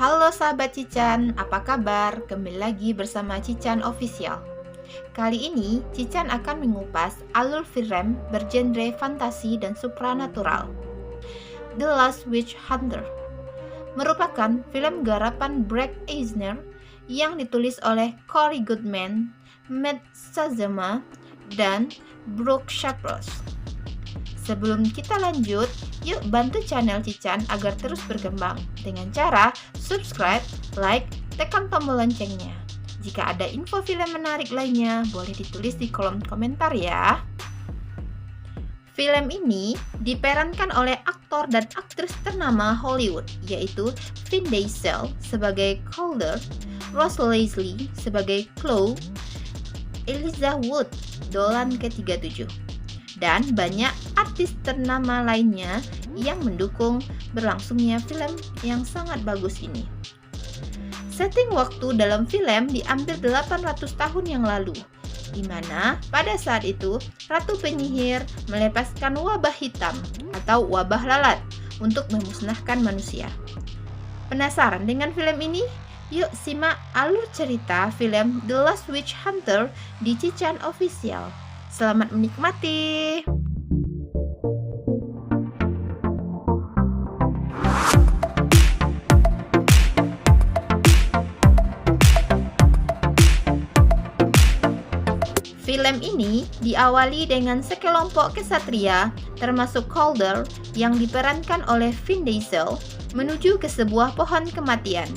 Halo sahabat Cican, apa kabar? Kembali lagi bersama Cican Official. Kali ini, Cican akan mengupas alur film bergenre fantasi dan supranatural. The Last Witch Hunter merupakan film garapan Brett Eisner yang ditulis oleh Corey Goodman, Matt Shazama, dan Brooke Shapiros. Sebelum kita lanjut, yuk bantu channel Cican agar terus berkembang dengan cara subscribe, like, tekan tombol loncengnya. Jika ada info film menarik lainnya, boleh ditulis di kolom komentar ya. Film ini diperankan oleh aktor dan aktris ternama Hollywood, yaitu Vin Diesel sebagai Calder, Rose Leslie sebagai Chloe, Elijah Wood, Dolan ke-37, dan banyak artis ternama lainnya yang mendukung berlangsungnya film yang sangat bagus ini. Setting waktu dalam film diambil 800 tahun yang lalu, di mana pada saat itu Ratu Penyihir melepaskan wabah hitam atau wabah lalat untuk memusnahkan manusia. Penasaran dengan film ini? Yuk simak alur cerita film The Last Witch Hunter di Cican Official. Selamat menikmati! Film ini diawali dengan sekelompok kesatria, termasuk Calder yang diperankan oleh Vin Diesel, menuju ke sebuah pohon kematian.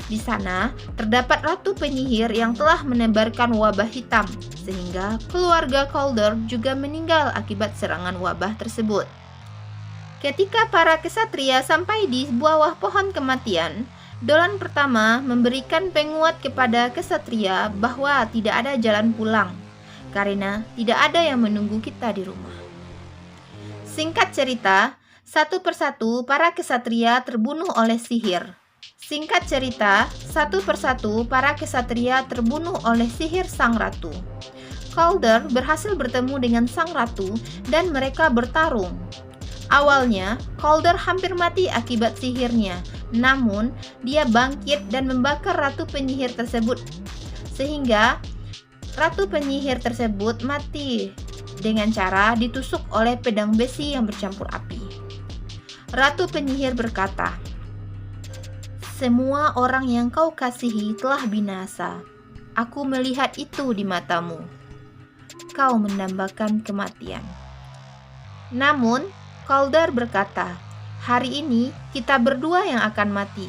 Di sana, terdapat Ratu Penyihir yang telah menebarkan wabah hitam, sehingga keluarga Calder juga meninggal akibat serangan wabah tersebut. Ketika para kesatria sampai di bawah pohon kematian, Dolan pertama memberikan penguat kepada kesatria bahwa tidak ada jalan pulang, karena tidak ada yang menunggu kita di rumah. Singkat cerita, satu persatu para kesatria terbunuh oleh sihir. Oleh sihir sang ratu. Calder berhasil bertemu dengan sang ratu dan mereka bertarung. Awalnya, Calder hampir mati akibat sihirnya, namun dia bangkit dan membakar Ratu Penyihir tersebut, sehingga Ratu Penyihir tersebut mati dengan cara ditusuk oleh pedang besi yang bercampur api. Ratu Penyihir berkata, "Semua orang yang kau kasihi telah binasa. Aku melihat itu di matamu. Kau mendambakan kematian." Namun, Calder berkata, "Hari ini kita berdua yang akan mati."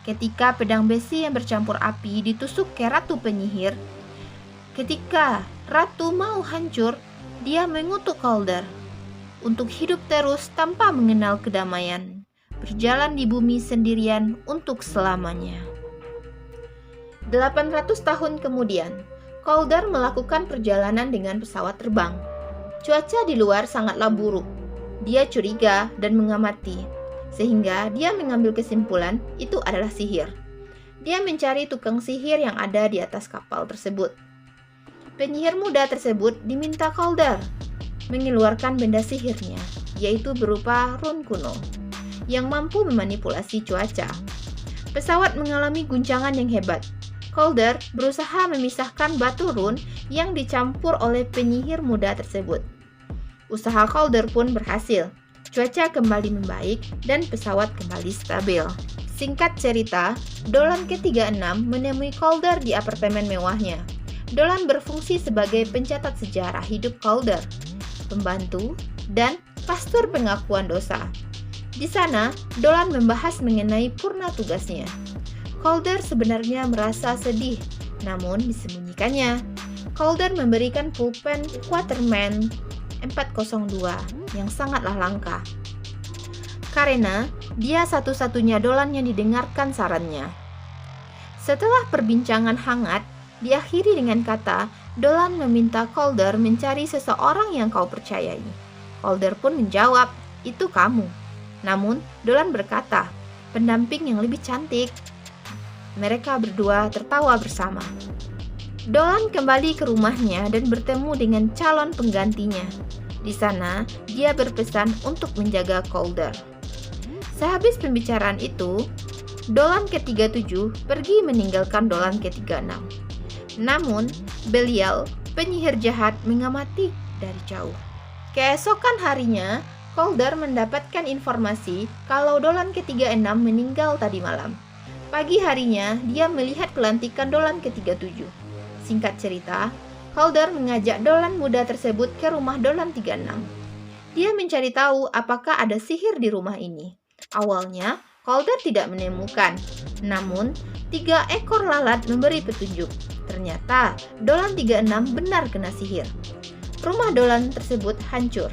Ketika pedang besi yang bercampur api ditusuk ke Ratu Penyihir, ketika Ratu mau hancur, dia mengutuk Calder untuk hidup terus tanpa mengenal kedamaian, berjalan di bumi sendirian untuk selamanya. 800 tahun kemudian, Calder melakukan perjalanan dengan pesawat terbang. Cuaca di luar sangatlah buruk. Dia curiga dan mengamati, sehingga dia mengambil kesimpulan itu adalah sihir. Dia mencari tukang sihir yang ada di atas kapal tersebut. Penyihir muda tersebut diminta Calder mengeluarkan benda sihirnya, yaitu berupa rune kuno yang mampu memanipulasi cuaca. Pesawat mengalami guncangan yang hebat. Calder berusaha memisahkan batu rune yang dicampur oleh penyihir muda tersebut. Usaha Calder pun berhasil. Cuaca kembali membaik dan pesawat kembali stabil. Singkat cerita, Dolan ke-36 menemui Calder di apartemen mewahnya. Dolan berfungsi sebagai pencatat sejarah hidup Calder, pembantu, dan pastor pengakuan dosa. Di sana, Dolan membahas mengenai purna tugasnya. Calder sebenarnya merasa sedih, namun disembunyikannya. Calder memberikan pulpen Quatermain 402 yang sangatlah langka, karena dia satu-satunya Dolan yang didengarkan sarannya. Setelah perbincangan hangat, diakhiri dengan kata, Dolan meminta Calder mencari seseorang yang kau percayai. Calder pun menjawab, "Itu kamu." Namun, Dolan berkata, "Pendamping yang lebih cantik." Mereka berdua tertawa bersama. Dolan kembali ke rumahnya dan bertemu dengan calon penggantinya. Di sana, dia berpesan untuk menjaga Calder. Sehabis pembicaraan itu, Dolan ke-37 pergi meninggalkan Dolan ke-36. Namun, Belial, penyihir jahat, mengamati dari jauh. Keesokan harinya, Calder mendapatkan informasi kalau Dolan ke-36 meninggal tadi malam. Pagi harinya, dia melihat kelantikan Dolan ke-37. Singkat cerita, Calder mengajak Dolan muda tersebut ke rumah Dolan 36. Dia mencari tahu apakah ada sihir di rumah ini. Awalnya, Calder tidak menemukan. Namun, 3 ekor lalat memberi petunjuk. Ternyata, Dolan 36 benar kena sihir. Rumah Dolan tersebut hancur.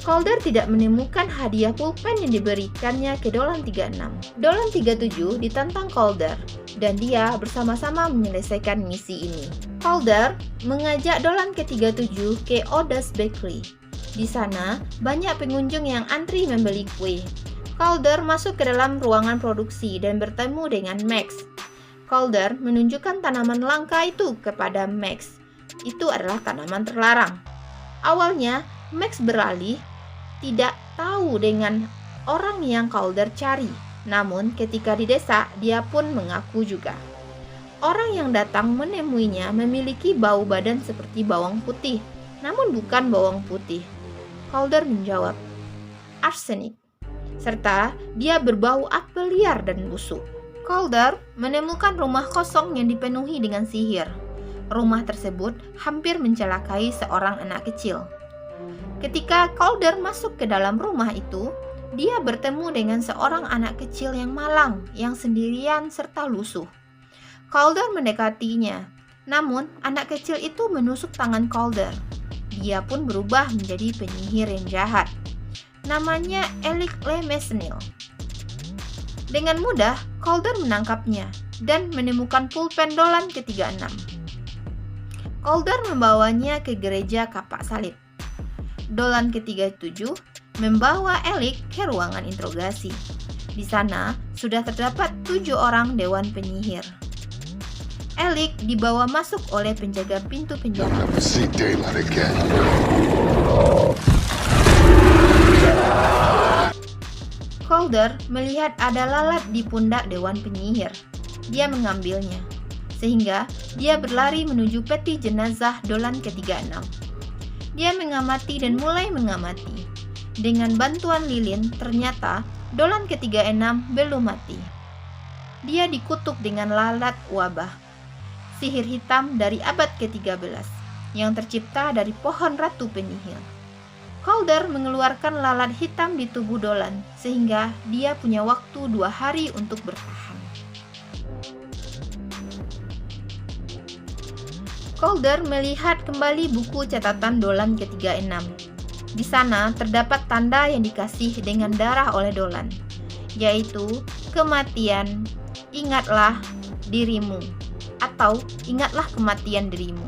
Calder tidak menemukan hadiah pulpen yang diberikannya ke Dolan 36. Dolan 37 ditantang Calder, dan dia bersama-sama menyelesaikan misi ini. Calder mengajak Dolan ke-37 ke Oda's Bakery. Di sana, banyak pengunjung yang antri membeli kue. Calder masuk ke dalam ruangan produksi dan bertemu dengan Max. Calder menunjukkan tanaman langka itu kepada Max. Itu adalah tanaman terlarang. Awalnya, Max beralih tidak tahu dengan orang yang Calder cari. Namun, ketika didesak, dia pun mengaku juga. Orang yang datang menemuinya memiliki bau badan seperti bawang putih, namun bukan bawang putih. Calder menjawab, arsenik, serta dia berbau apel liar dan busuk. Calder menemukan rumah kosong yang dipenuhi dengan sihir. Rumah tersebut hampir mencelakai seorang anak kecil. Ketika Calder masuk ke dalam rumah itu, dia bertemu dengan seorang anak kecil yang malang, yang sendirian serta lusuh. Calder mendekatinya, namun anak kecil itu menusuk tangan Calder. Dia pun berubah menjadi penyihir yang jahat. Namanya Elik Le Mesnil. Dengan mudah, Calder menangkapnya dan menemukan pulpen Dolan ke-36. Calder membawanya ke gereja kapak salib. Dolan ke-37 membawa Elik ke ruangan interogasi. Di sana sudah terdapat 7 orang dewan penyihir. Elik dibawa masuk oleh penjaga pintu penjara. Calder melihat ada lalat di pundak dewan penyihir. Dia mengambilnya, sehingga dia berlari menuju peti jenazah Dolan ke-36. Dia mengamati dan mulai mengamati. Dengan bantuan lilin, ternyata Dolan ke-36 belum mati. Dia dikutuk dengan lalat wabah, sihir hitam dari abad ke-13, yang tercipta dari pohon ratu penyihir. Calder mengeluarkan lalat hitam di tubuh Dolan, sehingga dia punya waktu 2 hari untuk bertahan. Calder melihat kembali buku catatan Dolan ke-36. Di sana terdapat tanda yang dikasih dengan darah oleh Dolan, yaitu kematian, ingatlah dirimu, atau ingatlah kematian dirimu.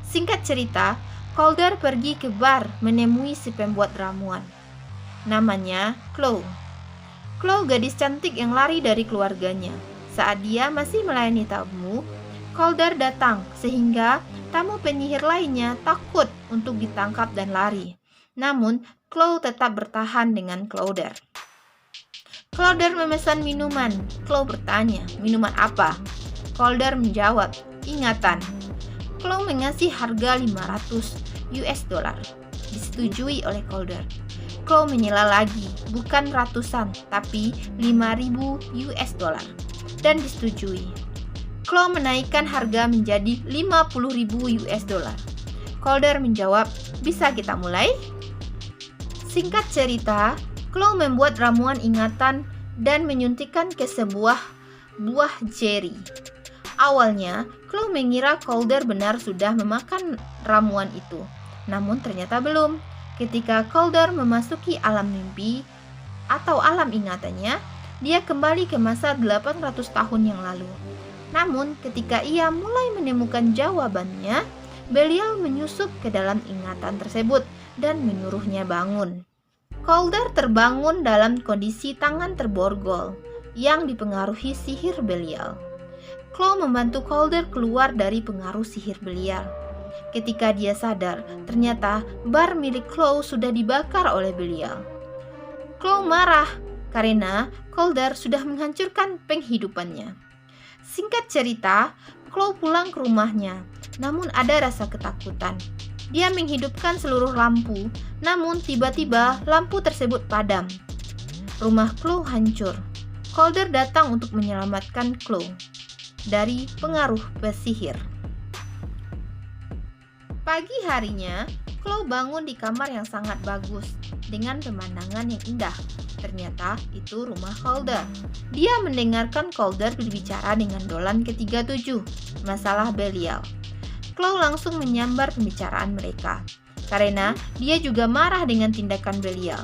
Singkat cerita, Calder pergi ke bar menemui si pembuat ramuan. Namanya Chloe. Chloe gadis cantik yang lari dari keluarganya. Saat dia masih melayani tamu, Calder datang sehingga tamu penyihir lainnya takut untuk ditangkap dan lari. Namun, Chloe tetap bertahan dengan Calder. Calder memesan minuman. Chloe bertanya, minuman apa? Calder menjawab, ingatan. Chloe mengasih harga $500. Disetujui oleh Calder. Chloe menyela lagi, bukan ratusan, tapi $5.000 dan disetujui. Chloe menaikkan harga menjadi $50.000. Calder menjawab, bisa kita mulai? Singkat cerita, Chloe membuat ramuan ingatan dan menyuntikkan ke sebuah buah jeri. Awalnya, Chloe mengira Calder benar sudah memakan ramuan itu. Namun ternyata belum. Ketika Calder memasuki alam mimpi atau alam ingatannya, dia kembali ke masa 800 tahun yang lalu. Namun ketika ia mulai menemukan jawabannya, Belial menyusup ke dalam ingatan tersebut dan menyuruhnya bangun. Calder terbangun dalam kondisi tangan terborgol yang dipengaruhi sihir Belial. Chloe membantu Calder keluar dari pengaruh sihir Belial. Ketika dia sadar, ternyata bar milik Chloe sudah dibakar oleh Belial. Chloe marah karena Calder sudah menghancurkan penghidupannya. Singkat cerita, Chloe pulang ke rumahnya, namun ada rasa ketakutan. Dia menghidupkan seluruh lampu, namun tiba-tiba lampu tersebut padam. Rumah Chloe hancur. Calder datang untuk menyelamatkan Chloe dari pengaruh pesihir. Pagi harinya, Chloe bangun di kamar yang sangat bagus dengan pemandangan yang indah. Ternyata itu rumah Calder. Dia mendengarkan Calder berbicara dengan Dolan ke-37, masalah Belial. Chloe langsung menyambar pembicaraan mereka, karena dia juga marah dengan tindakan Belial.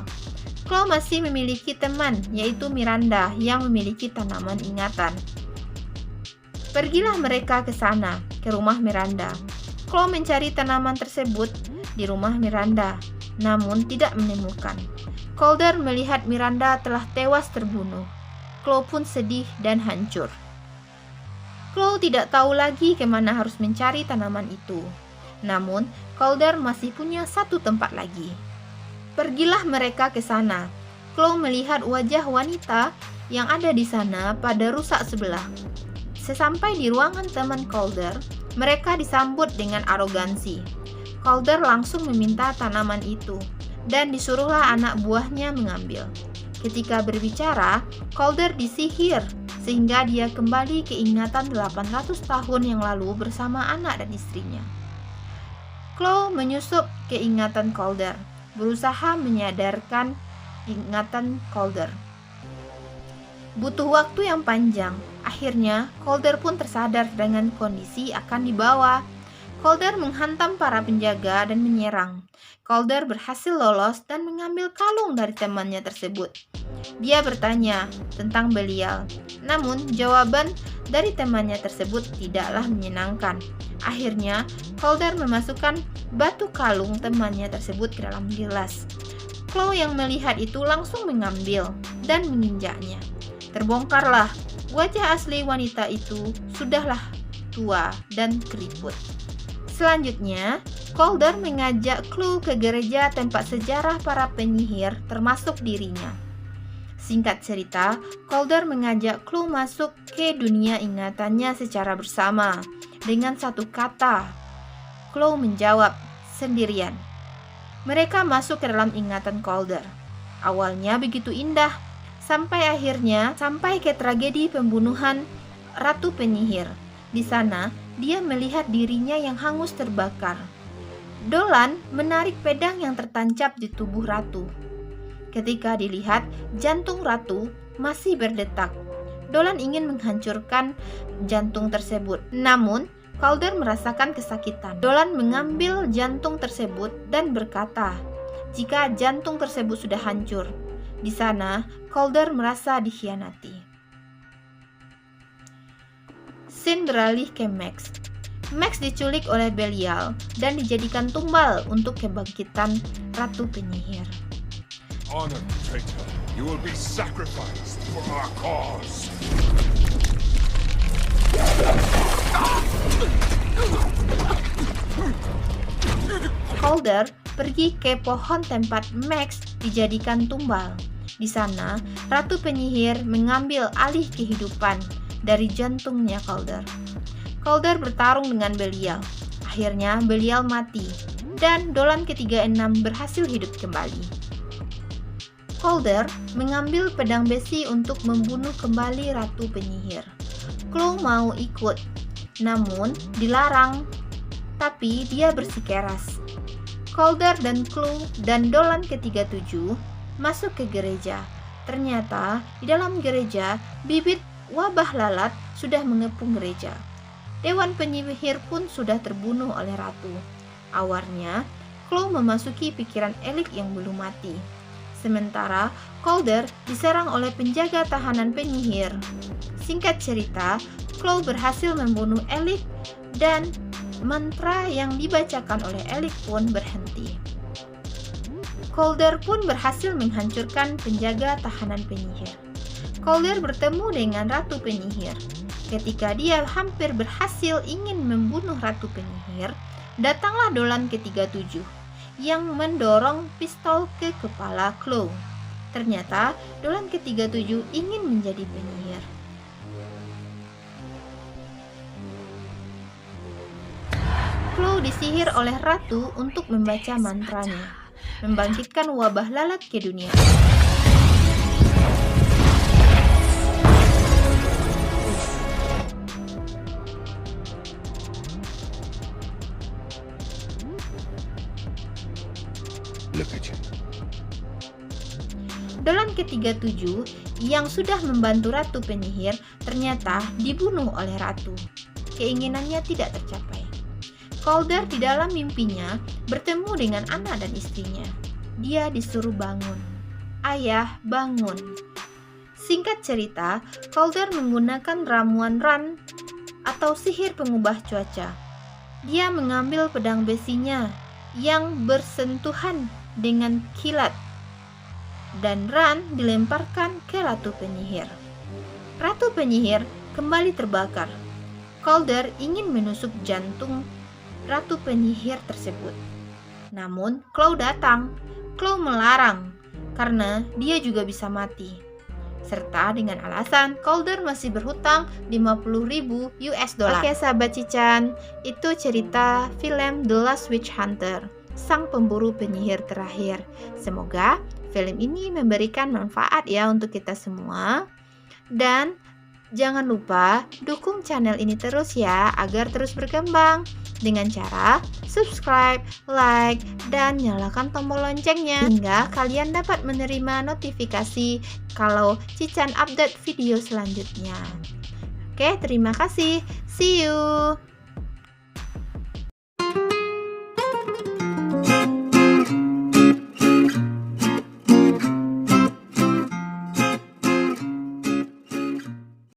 Chloe masih memiliki teman, yaitu Miranda, yang memiliki tanaman ingatan. Pergilah mereka ke sana, ke rumah Miranda. Chloe mencari tanaman tersebut di rumah Miranda, namun tidak menemukan. Calder melihat Miranda telah tewas terbunuh. Chloe pun sedih dan hancur. Chloe tidak tahu lagi kemana harus mencari tanaman itu. Namun, Calder masih punya satu tempat lagi. Pergilah mereka ke sana. Chloe melihat wajah wanita yang ada di sana pada rusak sebelah. Sesampai di ruangan teman Calder, mereka disambut dengan arogansi. Calder langsung meminta tanaman itu, dan disuruhlah anak buahnya mengambil. Ketika berbicara, Calder disihir sehingga dia kembali ke ingatan 800 tahun yang lalu bersama anak dan istrinya. Chloe menyusup ke ingatan Calder, berusaha menyadarkan ingatan Calder. Butuh waktu yang panjang. Akhirnya, Calder pun tersadar dengan kondisi akan dibawa. Calder menghantam para penjaga dan menyerang. Calder berhasil lolos dan mengambil kalung dari temannya tersebut. Dia bertanya tentang Belial, namun jawaban dari temannya tersebut tidaklah menyenangkan. Akhirnya, Calder memasukkan batu kalung temannya tersebut ke dalam gelas. Chloe yang melihat itu langsung mengambil dan menginjaknya. Terbongkarlah, wajah asli wanita itu sudahlah tua dan keriput. Selanjutnya, Calder mengajak Chloe ke gereja tempat sejarah para penyihir termasuk dirinya. Singkat cerita, Calder mengajak Chloe masuk ke dunia ingatannya secara bersama. Dengan satu kata, Chloe menjawab, sendirian. Mereka masuk ke dalam ingatan Calder. Awalnya begitu indah, sampai ke tragedi pembunuhan Ratu Penyihir. Di sana, dia melihat dirinya yang hangus terbakar. Dolan menarik pedang yang tertancap di tubuh Ratu. Ketika dilihat, jantung Ratu masih berdetak. Dolan ingin menghancurkan jantung tersebut. Namun, Calder merasakan kesakitan. Dolan mengambil jantung tersebut dan berkata, jika jantung tersebut sudah hancur. Di sana, Calder merasa dikhianati. Scene beralih ke Max. Max diculik oleh Belial dan dijadikan tumbal untuk kebangkitan Ratu Penyihir. Honor, traitor. You will be sacrificed for our cause. Calder pergi ke pohon tempat Max dijadikan tumbal. Di sana, Ratu Penyihir mengambil alih kehidupan dari jantungnya Calder. Calder bertarung dengan Belial. Akhirnya Belial mati dan Dolan ke-36 berhasil hidup kembali. Calder mengambil pedang besi untuk membunuh kembali Ratu Penyihir. Chloe mau ikut, namun dilarang, tapi dia bersikeras. Calder dan Chloe dan Dolan ke-37 masuk ke gereja. Ternyata di dalam gereja bibit wabah lalat sudah mengepung gereja. Dewan penyihir pun sudah terbunuh oleh ratu. Awalnya, Chloe memasuki pikiran Elik yang belum mati. Sementara Calder diserang oleh penjaga tahanan penyihir. Singkat cerita, Chloe berhasil membunuh Elik dan mantra yang dibacakan oleh Elik pun berhenti. Calder pun berhasil menghancurkan penjaga tahanan penyihir. Calder bertemu dengan Ratu Penyihir. Ketika dia hampir berhasil ingin membunuh Ratu Penyihir, datanglah Dolan ke-37 yang mendorong pistol ke kepala Chloe. Ternyata Dolan ke-37 ingin menjadi penyihir. Chloe disihir oleh ratu untuk membaca mantranya, membangkitkan wabah lalat ke dunia. Look at you. Dolan ke-37 yang sudah membantu ratu penyihir ternyata dibunuh oleh ratu. Keinginannya tidak tercapai. Calder di dalam mimpinya bertemu dengan anak dan istrinya. Dia disuruh bangun. Ayah, bangun. Singkat cerita, Calder menggunakan ramuan Ran atau sihir pengubah cuaca. Dia mengambil pedang besinya yang bersentuhan dengan kilat, dan Ran dilemparkan ke Ratu Penyihir. Ratu Penyihir kembali terbakar. Calder ingin menusuk jantung Ratu Penyihir tersebut. Namun, Chloe datang. Chloe melarang karena dia juga bisa mati. Serta dengan alasan Calder masih berhutang 50.000 US dollar. Oke sahabat Cican, itu cerita film The Last Witch Hunter, sang pemburu penyihir terakhir. Semoga film ini memberikan manfaat ya untuk kita semua. Dan jangan lupa dukung channel ini terus ya, agar terus berkembang dengan cara subscribe, like, dan nyalakan tombol loncengnya hingga kalian dapat menerima notifikasi kalau Cican update video selanjutnya. Oke, terima kasih. See you.